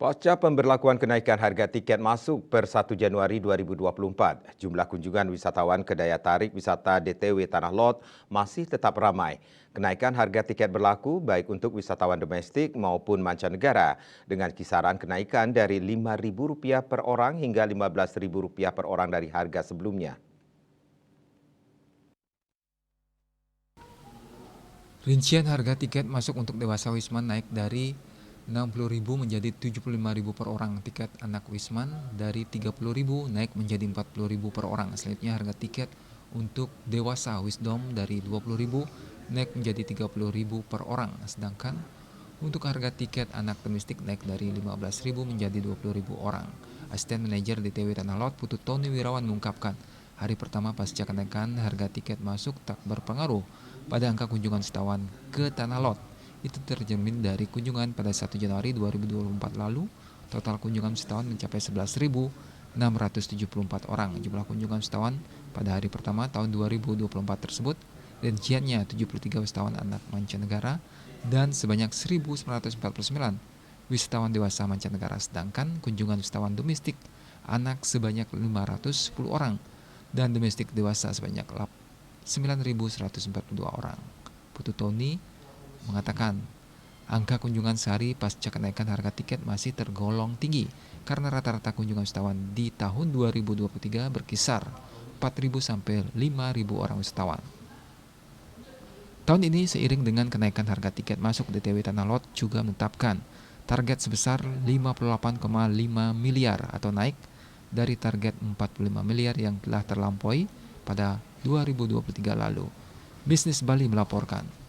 Pasca pemberlakuan kenaikan harga tiket masuk per 1 Januari 2024, jumlah kunjungan wisatawan ke daya tarik wisata DTW Tanah Lot masih tetap ramai. Kenaikan harga tiket berlaku baik untuk wisatawan domestik maupun mancanegara, dengan kisaran kenaikan dari Rp5.000 per orang hingga Rp15.000 per orang dari harga sebelumnya. Rincian harga tiket masuk untuk dewasa Wisman naik dari Rp60.000 menjadi Rp75.000 per orang. Tiket anak Wisman dari Rp30.000 naik menjadi Rp40.000 per orang. Selanjutnya harga tiket untuk dewasa Wisdom dari Rp20.000 naik menjadi Rp30.000 per orang. Sedangkan untuk harga tiket anak domestik naik dari Rp15.000 menjadi Rp20.000 orang. Asisten Manajer DTW Tanah Lot Putu Tony Wirawan mengungkapkan, hari pertama pasca kenaikan harga tiket masuk tak berpengaruh pada angka kunjungan wisatawan ke Tanah Lot. Itu tercermin dari kunjungan pada 1 Januari 2024 lalu, total kunjungan wisatawan mencapai 11.674 orang. Jumlah kunjungan wisatawan pada hari pertama tahun 2024 tersebut rinciannya 73 wisatawan anak mancanegara dan sebanyak 1.949 wisatawan dewasa mancanegara, sedangkan kunjungan wisatawan domestik anak sebanyak 510 orang dan domestik dewasa sebanyak 9.142 orang. Putu Tony mengatakan, angka kunjungan sehari pasca kenaikan harga tiket masih tergolong tinggi karena rata-rata kunjungan wisatawan di tahun 2023 berkisar 4.000 sampai 5.000 orang wisatawan. Tahun ini seiring dengan kenaikan harga tiket masuk DTW Tanah Lot juga menetapkan target sebesar 58,5 miliar atau naik dari target 45 miliar yang telah terlampaui pada 2023 lalu. Bisnis Bali melaporkan.